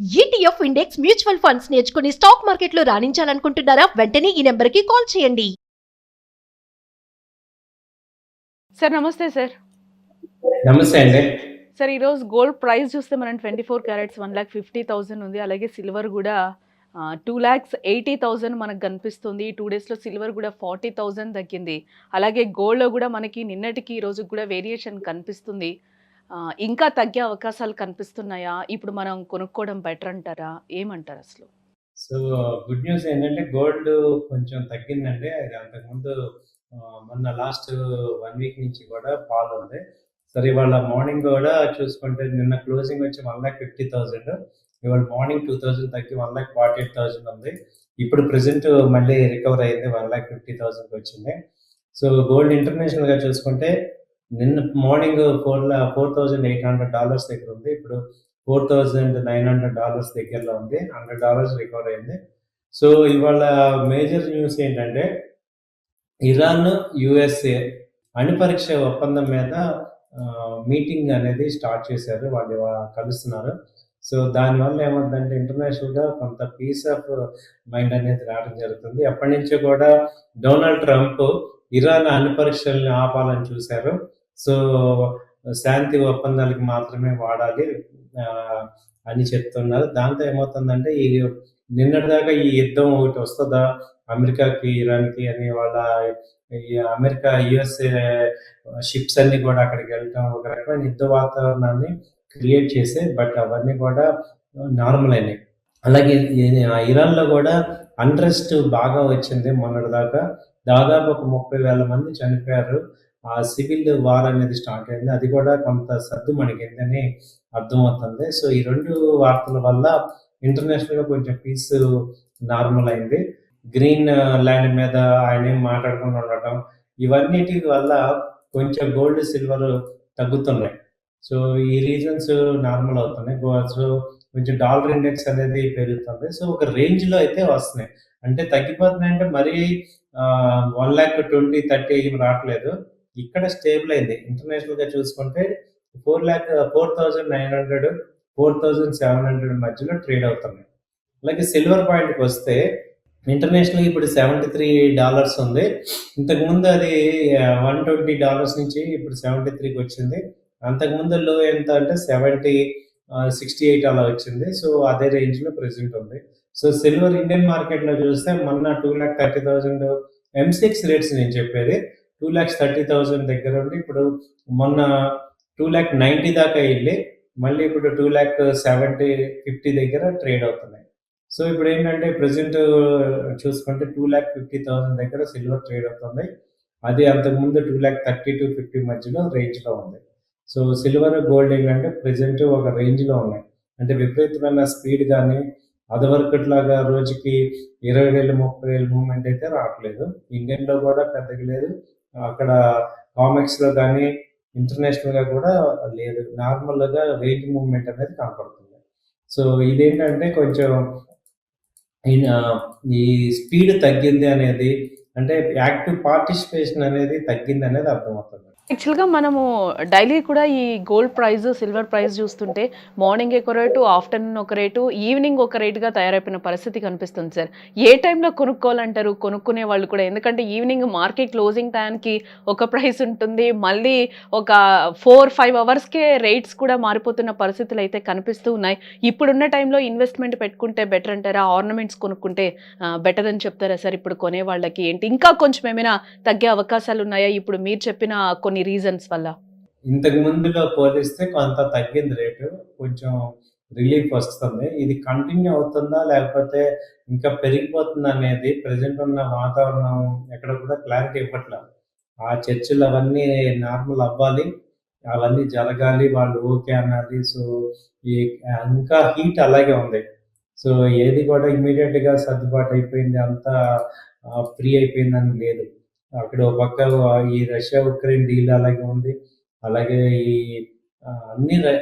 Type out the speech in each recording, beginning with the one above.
ETF index mutual funds నేర్చుకుని stock మార్కెట్లో రాణించాలనుకుంటున్నారా? వెంటనే ఈ నెంబర్కి కాల్ చేయండి. సార్ నమస్తే సార్. నమస్తే అండి. సార్ ఈరోజు గోల్డ్ ప్రైస్ చూస్తే మనం 24 క్యారెట్స్ 1,50,000 ఉంది. అలాగే సిల్వర్ కూడా 2,80,000 మనకు కనిపిస్తుంది. ఈ 2 డేస్లో సిల్వర్ కూడా 40,000 తగ్గింది. అలాగే గోల్డ్లో కూడా మనకి నిన్నటికి ఈ రోజు కూడా వేరియేషన్ కనిపిస్తుంది. ఇంకా తగ్గే అవకాశాలు కనిపిస్తున్నాయా? ఇప్పుడు మనం కొనుక్కోవడం బెటర్ అంటారా? ఏమంటారు అసలు? సో గుడ్ న్యూస్ ఏంటంటే గోల్డ్ కొంచెం తగ్గిందండి. అది అంతకుముందు మొన్న లాస్ట్ 1 వీక్ నుంచి కూడా ఫాల్ ఉంది. సరే ఇవాళ మార్నింగ్ కూడా చూసుకుంటే నిన్న క్లోజింగ్ వచ్చి 1,50,000, ఇవాళ మార్నింగ్ 2,000 తగ్గి 1,48,000 ఉంది. ఇప్పుడు ప్రెసెంట్ మళ్ళీ రికవర్ అయింది, 1,50,000కి వచ్చింది. సో గోల్డ్ ఇంటర్నేషనల్గా చూసుకుంటే నిన్న మార్నింగ్ $4,800 దగ్గర ఉంది. ఇప్పుడు $4,900 దగ్గరలో ఉంది. $100 రికవర్ అయింది. సో ఇవాళ మేజర్ న్యూస్ ఏంటంటే ఇరాన్ యుఎస్ఏ అణుపరీక్ష ఒప్పందం మీద మీటింగ్ అనేది స్టార్ట్ చేశారు. వాళ్ళు కలుస్తున్నారు. సో దానివల్ల ఏమవుతుందంటే ఇంటర్నేషనల్గా కొంత పీస్ ఆఫ్ మైండ్ అనేది రావడం జరుగుతుంది. అప్పటి నుంచో కూడా డొనాల్డ్ ట్రంప్ ఇరాన్ అణుపరీక్షల్ని ఆపాలని చూశారు. సో శాంతి ఒప్పందాలకు మాత్రమే వాడాలి అని చెప్తున్నారు. దాంతో ఏమవుతుందంటే ఈ నిన్నటిదాకా ఈ యుద్ధం ఒకటి వస్తుందా అమెరికాకి ఇరాన్కి అని వాళ్ళ ఈ అమెరికా యుఎస్ఏ షిప్స్ అన్ని కూడా అక్కడికి వెళ్ళటం ఒక రకమైన యుద్ధ వాతావరణాన్ని క్రియేట్ చేసే, బట్ అవన్నీ కూడా నార్మల్ అయినాయి. అలాగే ఇరాన్లో కూడా అన్రెస్ట్ బాగా వచ్చింది. మొన్నటిదాకా దాదాపు ఒక 30,000 మంది చనిపోయారు. ఆ సివిల్ వార్ అనేది స్టార్ట్ అయింది. అది కూడా కొంత సద్దు మణిగిందని అర్థమవుతుంది. సో ఈ 2 వార్తల వల్ల ఇంటర్నేషనల్గా కొంచెం పీస్ నార్మల్ అయింది. గ్రీన్ ల్యాండ్ మీద ఆయన ఏం మాట్లాడకుండా ఉండటం, ఇవన్నిటి వల్ల కొంచెం గోల్డ్ సిల్వర్ తగ్గుతున్నాయి. సో ఈ రీజన్స్ నార్మల్ అవుతున్నాయి. సో కొంచెం డాలర్ ఇండెక్స్ అనేది పెరుగుతుంది. సో ఒక రేంజ్లో అయితే వస్తున్నాయి. అంటే తగ్గిపోతున్నాయి అంటే మరీ 1,20,000, 30 ఏం రావట్లేదు. ఇక్కడ స్టేబుల్ అయింది. ఇంటర్నేషనల్గా చూసుకుంటే 4,900, 4,700 మధ్యలో ట్రేడ్ అవుతున్నాయి. అలాగే సిల్వర్ పాయింట్కి వస్తే ఇంటర్నేషనల్ ఇప్పుడు $73 ఉంది. ఇంతకుముందు అది $120 నుంచి ఇప్పుడు 73కి వచ్చింది. అంతకుముందు లో ఎంత అంటే 70, 68 అలా వచ్చింది. సో అదే రేంజ్లో ప్రెసెంట్ ఉంది. సో సిల్వర్ ఇండియన్ మార్కెట్లో చూస్తే మొన్న 2,30,000 M6 రేట్స్ నేను చెప్పేది 2,30,000 దగ్గర ఉండి ఇప్పుడు మొన్న 2,90,000 దాకా వెళ్ళి మళ్ళీ ఇప్పుడు 2,70,000, 50 దగ్గర ట్రేడ్ అవుతున్నాయి. సో ఇప్పుడు ఏంటంటే ప్రెసెంట్ చూసుకుంటే 2,50,000 దగ్గర సిల్వర్ ట్రేడ్ అవుతుంది. అది అంతకుముందు 2,30,000-50 మధ్యలో రేంజ్లో ఉంది. సో సిల్వర్ గోల్డ్ ఏంటంటే ప్రెసెంట్ ఒక రేంజ్లో ఉన్నాయి. అంటే విపరీతమైన స్పీడ్ కానీ అదివరకట్లాగా రోజుకి 20,000, 30,000 మూవ్మెంట్ అయితే రావట్లేదు. ఇండియన్లో కూడా పెద్దగా లేదు, అక్కడ కామెక్స్లో కానీ ఇంటర్నేషనల్గా కూడా లేదు. నార్మల్గా రేంజ్ మూవ్మెంట్ అనేది కనపడుతుంది. సో ఇదేంటంటే కొంచెం ఈ స్పీడ్ తగ్గింది అనేది, అంటే యాక్టివ్ పార్టిసిపేషన్ అనేది తగ్గింది అనేది అర్థమవుతుంది. యాక్చువల్గా మనము డైలీ కూడా ఈ గోల్డ్ ప్రైస్ సిల్వర్ ప్రైస్ చూస్తుంటే మార్నింగ్ ఒక రేటు, ఆఫ్టర్నూన్ ఒక రేటు, ఈవినింగ్ ఒక రేటుగా తయారైపోయిన పరిస్థితి కనిపిస్తుంది సార్. ఏ టైంలో కొనుక్కోవాలంటారు కొనుక్కునే వాళ్ళు కూడా? ఎందుకంటే ఈవినింగ్ మార్కెట్ క్లోజింగ్ టైంకి ఒక ప్రైస్ ఉంటుంది, మళ్ళీ ఒక 4-5 అవర్స్కే రేట్స్ కూడా మారిపోతున్న పరిస్థితులు అయితే కనిపిస్తూ ఉన్నాయి. ఇప్పుడున్న టైంలో ఇన్వెస్ట్మెంట్ పెట్టుకుంటే బెటర్ అంటారా? ఆర్నమెంట్స్ కొనుక్కుంటే బెటర్ అని చెప్తారా సార్? ఇప్పుడు కొనే వాళ్ళకి ఏంటి ఇంకా కొంచెం ఏమైనా తగ్గే అవకాశాలు ఉన్నాయా ఇప్పుడు మీరు చెప్పిన కొన్ని రీజన్స్ వల్ల? ఇంతకు ముందులో పోలిస్తే కొంత తగ్గింది రేటు, కొంచెం రిలీఫ్ వస్తుంది. ఇది కంటిన్యూ అవుతుందా లేకపోతే ఇంకా పెరిగిపోతుందా అనేది ప్రెసెంట్ ఉన్న వాతావరణం ఎక్కడ కూడా క్లారిటీ ఇవ్వట్లేదు. ఆ చర్చలు అవన్నీ నార్మల్ అవ్వాలి, అవన్నీ జరగాలి, వాళ్ళు ఓకే అనాలి. సో ఈ ఇంకా హీట్ అలాగే ఉంది. సో ఏది కూడా ఇమీడియట్గా సర్దుబాటు అయిపోయింది, అంతా ఫ్రీ అయిపోయిందని లేదు. అక్కడ ఒక పక్క ఈ రష్యా ఉక్రెయిన్ డీల్ అలాగే ఉంది. అలాగే ఈ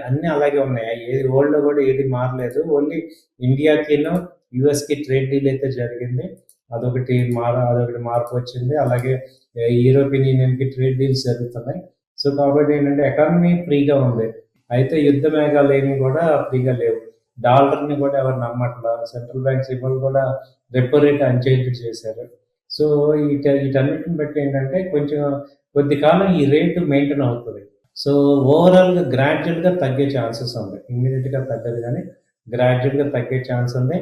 అన్ని అలాగే ఉన్నాయి. ఏది వరల్డ్లో కూడా ఏది మారలేదు. ఓన్లీ ఇండియాకిను యుఎస్కి ట్రేడ్ డీల్ అయితే జరిగింది, అదొకటి మార్పు వచ్చింది. అలాగే యూరోపియన్ యూనియన్కి ట్రేడ్ డీల్స్ జరుగుతున్నాయి. సో కాబట్టి ఏంటంటే ఎకానమీ ఫ్రీగా ఉంది, అయితే యుద్ధ మేఘాలు ఏమి కూడా ఫ్రీగా లేవు. డాలర్ని కూడా ఎవరు నమ్మట్లా, సెంట్రల్ బ్యాంక్స్ ఇవాళ కూడా రెపో రేట్ అన్చేంజ్ చేశారు. సో వీటన్నిటిని బట్టి ఏంటంటే కొంచెం కొద్ది కాలం ఈ రేటు మెయింటైన్ అవుతుంది. సో ఓవరాల్గా గ్రాడ్యువల్గా తగ్గే ఛాన్సెస్ ఉంది. ఇమ్మీడియట్గా తగ్గదు కానీ గ్రాడ్యువల్గా తగ్గే ఛాన్స్ ఉంది.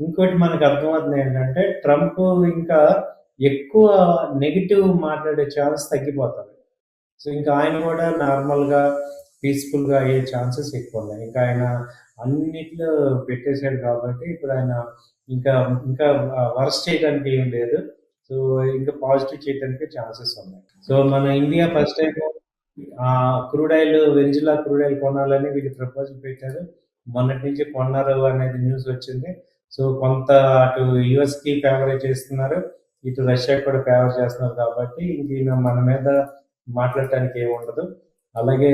ఇంకోటి మనకు అర్థమవుతుంది ఏంటంటే ట్రంప్ ఇంకా ఎక్కువ నెగిటివ్ మాట్లాడే ఛాన్స్ తగ్గిపోతుంది. సో ఇంకా ఆయన కూడా నార్మల్గా పీస్ఫుల్గా అయ్యే ఛాన్సెస్ ఎక్కువ ఉన్నాయి. ఇంకా ఆయన అన్నిట్లో పెట్టేశాడు కాబట్టి ఇప్పుడు ఆయన ఇంకా ఇంకా వర్స్ట్ చేయడానికి ఏం లేదు. సో ఇంకా పాజిటివ్ చేయడానికి ఛాన్సెస్ ఉన్నాయి. సో మన India first time crude oil, Venezuela crude oil కొనాలని వీళ్ళు ప్రపోజల్ పెట్టారు. మొన్నటి నుంచి కొన్నారు అనేది న్యూస్ వచ్చింది. సో కొంత అటు యుఎస్కి ఫేవర్ చేస్తున్నారు, ఇటు రష్యాకి కూడా ఫేవర్ చేస్తున్నారు కాబట్టి ఇంక ఈయన మన మీద మాట్లాడటానికి ఏమి ఉండదు. అలాగే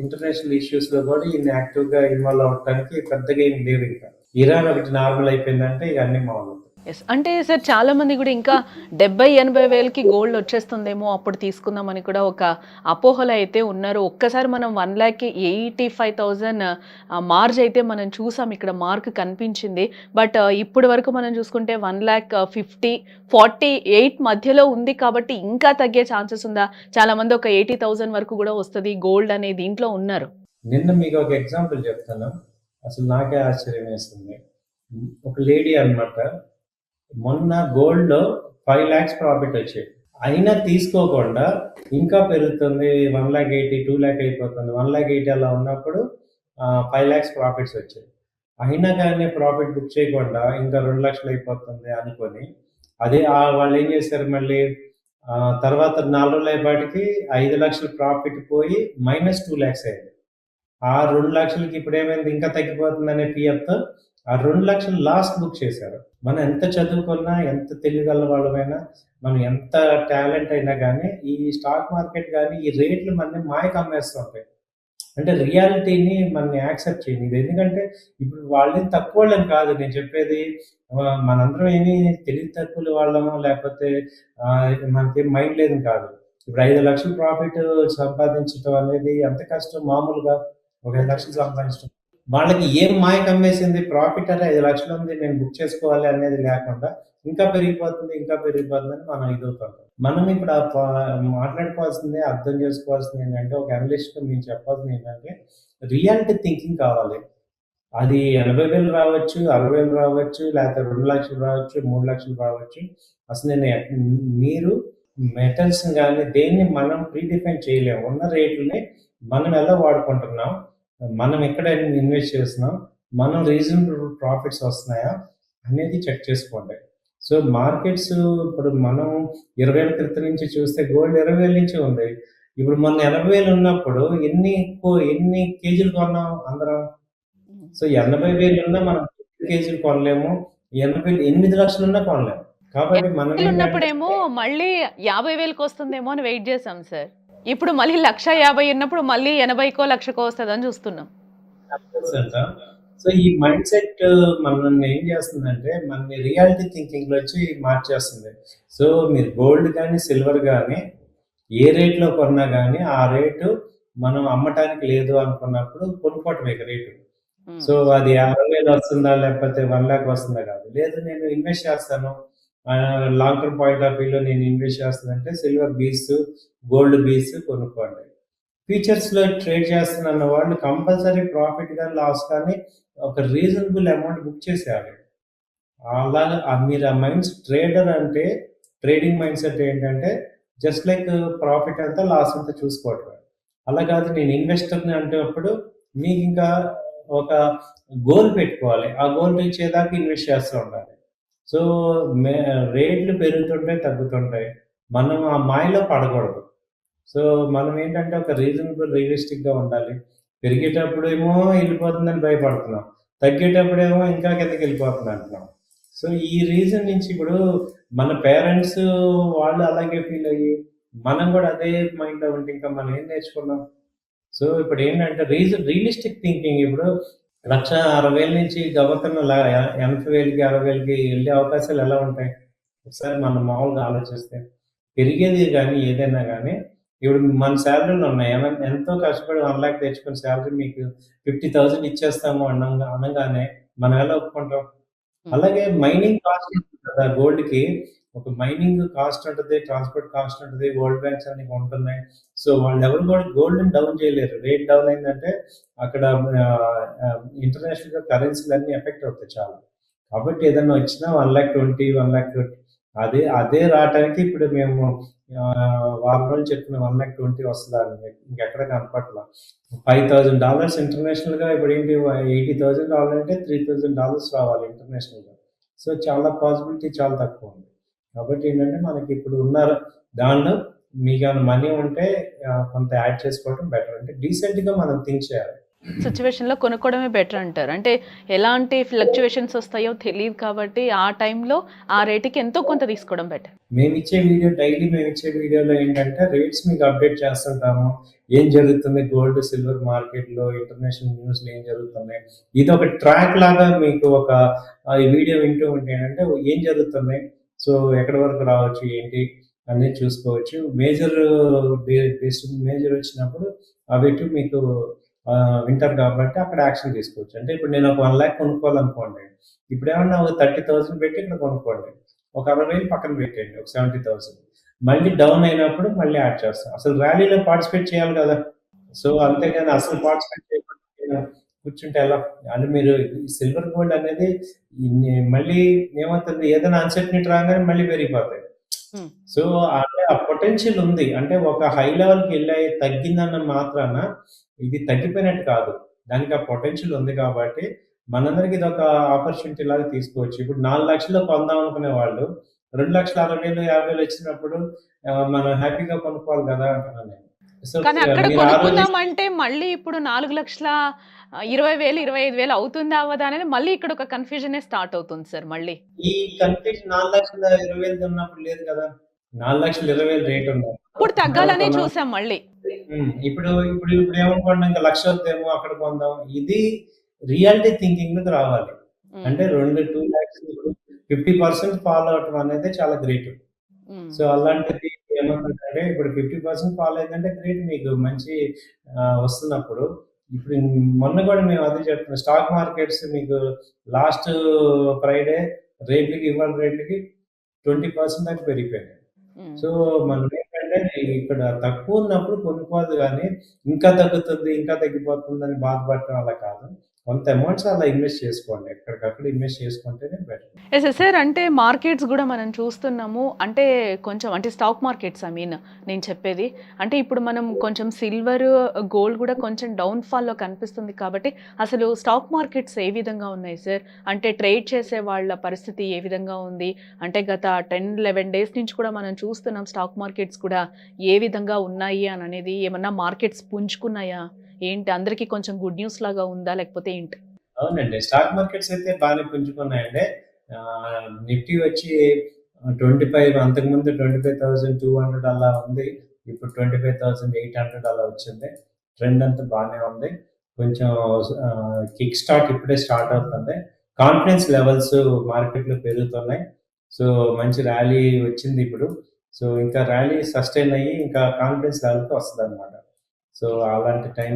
ఇంటర్నేషనల్ ఇష్యూస్ లో కూడా ఈయన యాక్టివ్ గా ఇన్వాల్వ్ అవడానికి పెద్దగా ఏం లేవు. ఇంకా ఇరాన్ ఒకటి నార్మల్ అయిపోయిందంటే ఇక అన్ని మామూలు. ఎస్, అంటే సార్ చాలా మంది కూడా ఇంకా 70-80 వేలకి గోల్డ్ వచ్చేస్తుందేమో అప్పుడు తీసుకుందామని కూడా ఒక అపోహలు అయితే ఉన్నారు. ఒక్కసారి మనం 1,85,000 మార్జ్ అయితే మనం చూసాం, ఇక్కడ మార్క్ కనిపించింది. బట్ ఇప్పటి వరకు మనం చూసుకుంటే 1,50,48 మధ్యలో ఉంది కాబట్టి ఇంకా తగ్గే ఛాన్సెస్ ఉందా? చాలా మంది ఒక 80,000 వరకు కూడా వస్తుంది గోల్డ్ అనే దీంట్లో ఉన్నారు. నిన్న మీకు ఒక ఎగ్జాంపుల్ చెప్తాను, అసలు నాకే ఆశ్చర్యం వేస్తుంది. ఒక లేడీ అన్నమాట, మొన్న గోల్డ్ లో 5 lakhs ప్రాఫిట్ వచ్చాయి, అయినా తీసుకోకుండా ఇంకా పెరుగుతుంది. 1,80,000, 2,00,000 అయిపోతుంది. 1,80,000 అలా ఉన్నప్పుడు 5 lakhs ప్రాఫిట్స్ వచ్చాయి. అయినా కానీ ప్రాఫిట్ బుక్ చేయకుండా ఇంకా 2 లక్షలు అయిపోతుంది అనుకొని అదే వాళ్ళు ఏం చేశారు మళ్ళీ తర్వాత 4 రోజులు అయ్యేపాటికి 5 లక్షలు ప్రాఫిట్ పోయి -2 lakhs అయింది. ఆ 2 లక్షలకి ఇప్పుడు ఏమైంది, ఇంకా తగ్గిపోతుంది అనే ఫియర్తో ఆ 2 లక్షలు లాస్ట్ బుక్ చేశారు. మనం ఎంత చదువుకున్నా, ఎంత తెలియగల వాళ్ళమైనా, మనం ఎంత టాలెంట్ అయినా కానీ ఈ స్టాక్ మార్కెట్ కానీ ఈ రేట్లు మనని మాయకు అమ్మేస్తుంటాయి. అంటే రియాలిటీని మనం యాక్సెప్ట్ చేయలేదు. ఎందుకంటే ఇప్పుడు వాళ్ళని తక్కువ వాళ్ళని కాదు నేను చెప్పేది, మనందరం ఏమి తెలివి తక్కువ వాళ్ళము, లేకపోతే మనకేం మైండ్ లేదని కాదు. ఇప్పుడు 5 లక్షలు ప్రాఫిట్ సంపాదించడం అనేది ఎంత కష్టం. మామూలుగా ఒక 5 లక్షలు సంపాదించడం వాళ్ళకి ఏం మాయ కమ్మేసింది, ప్రాఫిట్ అంటే 5 లక్షలు ఉంది నేను బుక్ చేసుకోవాలి అనేది లేకుండా ఇంకా పెరిగిపోతుంది అని మనం ఇదవుతుంటాం. మనం ఇప్పుడు మాట్లాడుకోవాల్సింది, అర్థం చేసుకోవాల్సింది ఏంటంటే, ఒక అనలిస్ట్ మేము చెప్పాల్సింది ఏంటంటే రియాలిటీ థింకింగ్ కావాలి. అది 80,000 రావచ్చు, 60,000 రావచ్చు, లేకపోతే 2 లక్షలు రావచ్చు, 3 లక్షలు రావచ్చు. అసలు మీరు మెటల్స్ కానీ దేన్ని మనం ప్రీడిఫైన్ చేయలేము. ఉన్న రేట్లని మనం ఎలా వాడుకుంటున్నాం, మనం ఎక్కడ ఇన్వెస్ట్ చేస్తున్నాం, మనం రీజనబుల్ ప్రాఫిట్స్ వస్తున్నాయా అనేది చెక్ చేసుకోండి. సో మార్కెట్స్ ఇప్పుడు మనం 20,000 క్రితం నుంచి చూస్తే గోల్డ్ 20,000 నుంచి ఉంది. ఇప్పుడు మొన్న 80,000 ఉన్నప్పుడు ఎన్ని కేజీలు కొన్నాం అందరం? సో 80,000 ఉన్నా మనం కేజీలు కొనలేము, 8 లక్షలు ఉన్నా కొనలేము. కాబట్టి మనం ఉన్నప్పుడేమో మళ్ళీ 50,000కి వస్తుందేమో అని వెయిట్ చేసాం సార్. ఇప్పుడు మళ్ళీ 1,50,000 ఉన్నప్పుడు మళ్ళీ 80కో 1,00,000కో వస్తుందని చూస్తున్నాం. సో ఈ మైండ్ సెట్ మనల్ని ఏం చేస్తుందంటే మన రియాలిటీ థింకింగ్ లో వచ్చి మార్చేస్తుంది. సో మీరు గోల్డ్ కానీ సిల్వర్ కానీ ఏ రేట్లో కొన్నా కానీ ఆ రేటు మనం అమ్మటానికి లేదు అనుకున్నప్పుడు కొనుక్కోవటం ఇక రేటు. సో అది 50,000 వస్తుందా లేకపోతే 1 lakh వస్తుందా కాదు. లేదు నేను ఇన్వెస్ట్ చేస్తాను, లాంగ్ టర్మ్ పాయింట్ ఆఫ్ వ్యూలో నేను ఇన్వెస్ట్ చేస్తానంటే సిల్వర్ బీస్, గోల్డ్ బీస్ కొనుక్కోండి. ఫ్యూచర్స్ లో ట్రేడ్ చేస్తున్న వాళ్ళు కంపల్సరీ ప్రాఫిట్ కానీ లాస్ కానీ ఒక రీజనబుల్ అమౌంట్ బుక్ చేసేయాలి. అలాగే మీరు ఆ మైండ్స్ ట్రేడర్ అంటే ట్రేడింగ్ మైండ్ సెట్ ఏంటంటే జస్ట్ లైక్ ప్రాఫిట్ అంతా లాస్ అంతా చూసుకోవటం. అలా కాదు నేను ఇన్వెస్టర్ని అంటేప్పుడు మీకు ఇంకా ఒక గోల్ పెట్టుకోవాలి, ఆ గోల్ రీచ్ అయ్యేదాకా ఇన్వెస్ట్ చేస్తూ ఉండాలి. సో రేట్లు పెరుగుతుంటాయి తగ్గుతుంటాయి, మనం ఆ మాయలో పడకూడదు. సో మనం ఏంటంటే ఒక రీజనబుల్ రియలిస్టిక్గా ఉండాలి. పెరిగేటప్పుడు ఏమో వెళ్ళిపోతుందని భయపడుతున్నాం, తగ్గేటప్పుడేమో ఇంకా కిందకి వెళ్ళిపోతుంది అంటున్నాం. సో ఈ రీజన్ నుంచి ఇప్పుడు మన పేరెంట్స్ వాళ్ళు అలాగే ఫీల్ అయ్యి మనం కూడా అదే మైండ్లో ఉంటే ఇంకా మనం ఏం నేర్చుకున్నాం. సో ఇప్పుడు ఏంటంటే రియలిస్టిక్ థింకింగ్ ఇప్పుడు 1,60,000 నుంచి గబక్కన 80,000కి 60,000కి వెళ్ళే అవకాశాలు ఎలా ఉంటాయి? ఒకసారి మనం మామూలుగా ఆలోచిస్తే పెరిగేది కానీ ఏదైనా కానీ ఇప్పుడు మన శాలరీలు ఉన్నాయి. ఎంతో కష్టపడి 1,00,000 తెచ్చుకున్న శాలరీ మీకు 50,000 ఇచ్చేస్తాము అనగానే మనం ఎలా ఒప్పుకుంటాం? అలాగే మైనింగ్ కాస్ట్ ఉంటుంది కదా! గోల్డ్‌కి ఒక మైనింగ్ కాస్ట్ ఉంటది, ట్రాన్స్‌పోర్ట్ కాస్ట్ ఉంటది, వరల్డ్ బ్యాంక్స్ అన్ని ఉంటున్నాయి. సో, వాళ్ళెవరు కూడా గోల్డ్‌ని డౌన్ చేయలేరు. రేట్ డౌన్ అయిందంటే అక్కడ ఇంటర్నేషనల్‌గా కరెన్సీలన్నీ ఎఫెక్ట్ అవుతాయి చాలా. కాబట్టి ఏదన్నా వచ్చినా 1,20,000, 1,30,000 అదే రావటానికి ఇప్పుడు మేము వారం రోజులు చెప్పిన 1,20,000 వస్తదని ఇంకెక్కడ కనపట్ల. $5,000 ఇంటర్నేషనల్‌గా ఇప్పుడేంటి $80,000 రావాలంటే $3,000 రావాలి ఇంటర్నేషనల్‌గా. సో, చాలా పాసిబిలిటీ చాలా తక్కువుంది. కాబట్టి ఏంటంటే మనకిప్పుడు ఉన్న దానిలో మీకేమైనా మనీ ఉంటే కొంత యాడ్ చేసుకోవడం బెటర్. అంటే డీసెంట్‌గా మనం థింక్ చేయాలి. సిట్యుయేషన్‌లో కొనుక్కోవడమే బెటర్ అంటారు. అంటే ఎలాంటి ఫ్లక్చుయేషన్స్ వస్తాయో తెలీదు కాబట్టి ఆ టైంలో ఆ రేట్‌కి ఎంతో కొంత తీసుకోవడం బెటర్. డైలీ మేమిచ్చే వీడియోలో ఏంటంటే రేట్స్ మీకు అప్డేట్ చేస్తుంటాము. ఏం జరుగుతుంది గోల్డ్, సిల్వర్ మార్కెట్‌లో, ఇంటర్నేషనల్ న్యూస్‌లో ఏం జరుగుతున్నాయి. ఇదొక ట్రాక్ లాగా మీకు ఒక ఈ వీడియో వింటూ ఉంటే ఏంటంటే ఏం జరుగుతున్నాయి. సో, ఎక్కడి వరకు రావచ్చు, ఏంటి అనేది చూసుకోవచ్చు. మేజర్ వచ్చినప్పుడు అవిటు మీకు వింటారు కాబట్టి అక్కడ యాక్షన్ తీసుకోవచ్చు. అంటే ఇప్పుడు నేను ఒక 1,00,000 కొనుక్కోవాలనుకోండి. ఇప్పుడేమన్నా ఒక 30,000 పెట్టి ఇక్కడ కొనుక్కోండి. ఒక 60,000 పక్కన పెట్టేయండి. ఒక 70,000 మళ్ళీ డౌన్ అయినప్పుడు మళ్ళీ యాడ్ చేస్తాం. అసలు ర్యాలీలో పార్టిసిపేట్ చేయాలి కదా! సో, అంతేగాని అసలు పార్టిసిపేట్ చేయకుండా కూర్చుంటే ఎలా? అంటే మీరు సిల్వర్, గోల్డ్ అనేది మళ్ళీ ఏమవుతుంది ఏదైనా అన్‌సర్టెనిటీ రాగానే మళ్ళీ పెరిగిపోతాయి. హ్మ్. సో, అంటే ఆ పొటెన్షియల్ ఉంది. అంటే ఒక హై లెవెల్‌కెళ్ళి తగ్గిందన్న మాత్రాన ఇది తగ్గిపోయినట్టు కాదు. దానికి ఆ పొటెన్షియల్ ఉంది కాబట్టి మనందరికి ఇదొక ఆపర్చునిటీ లాగా తీసుకోవచ్చు. ఇప్పుడు 4,00,000లో కొందాం అనుకునే వాళ్ళు 2,60,000, 50,000 వచ్చినప్పుడు మనం హ్యాపీగా కొనుక్కోవాలి కదా! అంటున్నాను నేను. సో, కానీ అక్కడ మీరు ఆ రోజు కొనుక్కుందామంటే మళ్ళీ ఇప్పుడు 4,20,000, 25,000 అవుతుందా? అవ్వదా? అనేది మళ్ళీ ఇక్కడ ఒక కన్‌ఫ్యూజనే స్టార్ట్ అవుతుంది సార్ మళ్ళీ. ఈ కన్ఫ్యూజన్ 4,20,000 ఉన్నప్పుడు లేదు కదా! 4,20,000 రేట్ ఉన్నప్పుడు అప్పుడు మనం తగ్గాలనే కొన్నాం. చూసాం మళ్ళీ. ఇప్పుడు ఏమనుకోండి ఇంకా 1,00,000 వద్దేమో అక్కడ కొందాం. ఇది రియాలిటీ థింకింగ్‌లోకి రావాలి. హ్మ్. అంటే 2 లాక్స్ ఇప్పుడు 50% ఫాలో అవ్వటం అనేది చాలా గ్రేట్. హ్మ్. సో, అలాంటిది ఏమవుతుందంటే ఇప్పుడు 50% ఫాలో అయిందంటే గ్రేట్ మీకు మంచి వస్తున్నప్పుడు ఇప్పుడు మొన్న కూడా మేము అదే చెప్తున్నాం. స్టాక్ మార్కెట్స్ మీకు లాస్ట్ ఫ్రైడే రేట్లకి ఇవాళ రేట్లకి 20% దాకా పెరిగిపోయినాయి. హ్మ్. సో, మనమేంటంటే ఇక్కడ తక్కువున్నప్పుడు కొనుక్కోవాలి గానీ, ఇంకా తగ్గుతుంది, ఇంకా తగ్గిపోతుందని బాధపడటం అలా కాదు. కొంత అమౌంట్స్ అలా ఇన్వెస్ట్ చేసుకోండి. ఎక్కడికక్కడ ఇన్వెస్ట్ చేసుకుంటేనే బెటర్. యెస్. సార్. అంటే మార్కెట్స్ గూడా మనం చూస్తున్నాము. అంటే కొంచెం అంటే స్టాక్ మార్కెట్స్ నేను చెప్పేది. అంటే ఇప్పుడు మనం కొంచెం సిల్వర్, గోల్డ్ గూడా కొంచెం డౌన్ ఫాల్‌లో కనిపిస్తుంది కాబట్టి అసలు స్టాక్ మార్కెట్స్ ఏ విధంగా ఉన్నాయి సార్? అంటే ట్రేడ్ చేసే వాళ్ళ పరిస్థితి ఏ విధంగా ఉంది? అంటే గత 10, 11 డేస్ నుంచి కూడా మనం చూస్తున్నాం స్టాక్ మార్కెట్స్ కూడా ఏ విధంగా ఉన్నాయి అననేది. ఏమన్నా మార్కెట్స్ పుంజుకున్నాయా? ఏంటి అందరికి కొంచెం గుడ్ న్యూస్ లాగా ఉందా? లేకపోతే ఏంటి? అవునండి. స్టాక్ మార్కెట్స్ అయితే బానే పుంజుకున్నాయండి. నిఫ్టీ వచ్చి 25 అంతకుముందు 25,200 అలా ఉంది. ఇప్పుడు 25,800 అలా వచ్చింది. ట్రెండ్ అంతా బానే ఉంది. కొంచెం కిక్ స్టార్ట్ ఇప్పుడే స్టార్ట్ అవుతుంది. కాన్ఫిడెన్స్ లెవెల్స్ మార్కెట్‌లో పెరుగుతున్నాయి. సో, మంచి ర్యాలీ వచ్చింది ఇప్పుడు. సో, ఇంకా ర్యాలీ సస్టైన్ అయ్యి ఇంకా కాన్ఫిడెన్స్ లెవెల్‌కి వస్తదన్నమాట. సో, అలాంటి టైం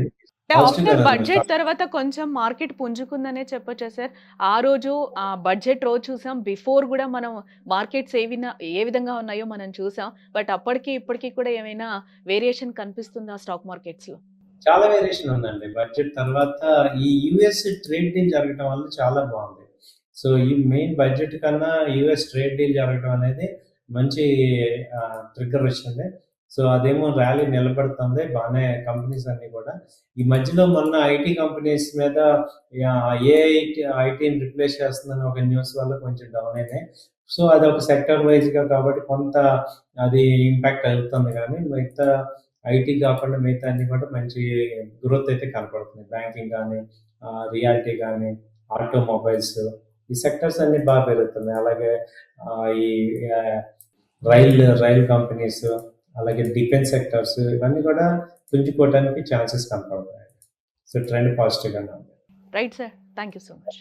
అంటే ఆఫ్టర్ పాజిటివ్‌గానే ఉంది బడ్జెట్ స్టాక్. తర్వాత కొంచెం మార్కెట్ పుంజుకుందనే చెప్పొచ్చా సార్? ఆ రోజు బడ్జెట్ రోజు చూసాం. బిఫోర్ గూడా మనం మార్కెట్స్ ఏ విధంగా ఉన్నాయో మనం చూసాం. బట్ అప్పటికి, ఇప్పటికి కూడా ఏమైనా వేరియేషన్ కనిపిస్తుందా స్టాక్ మార్కెట్స్‌లో? చాలా వేరియేషన్ ఉందండి. బడ్జెట్ తర్వాత ఈ యూఎస్ ట్రేడ్ డీల్ జరగటం వల్ల చాలా బావుంది. సో, ఈ మెయిన్ బడ్జెట్ కన్నా యూఎస్ ట్రేడ్ డీల్ జరగటం అనేది మంచి ట్రిగ్గర్ వచ్చింది. సో, అదేమో ర్యాలీ నిలబడుతుంది. బానే కంపెనీస్ అన్నీ కూడా. ఈ మధ్యలో మొన్న ఐటీ కంపెనీస్ మీద ఏఐ ఐటీని రిప్లేస్ చేస్తుందని ఒక న్యూస్ వల్ల కొంచెం డౌన్ అయినాయి. సో, అదొక సెక్టర్ వైస్‌గా కాబట్టి కొంత అది ఇంపాక్ట్ అవుతుంది గానీ మిగతా ఐటీ కాకుండా మిగతా అన్ని కూడా మంచి గ్రోత్ అయితే కనపడుతుంది. బ్యాంకింగ్ గానీ, రియాల్టీ గానీ, ఆటోమొబైల్స్ ఈ సెక్టర్స్ అన్నీ బా పెరుగుతున్నాయి. అలాగే ఈ ఆహ్, రైల్ కంపెనీస్, అలాగే డిఫెన్స్ సెక్టార్స్ ఇవన్నీ కూడా పుంజుకోవడానికి ఛాన్సెస్ కనపడుతున్నాయి. సో, ట్రెండ్ పాజిటివ్‌గానే ఉంది. Right sir. Thank you so much.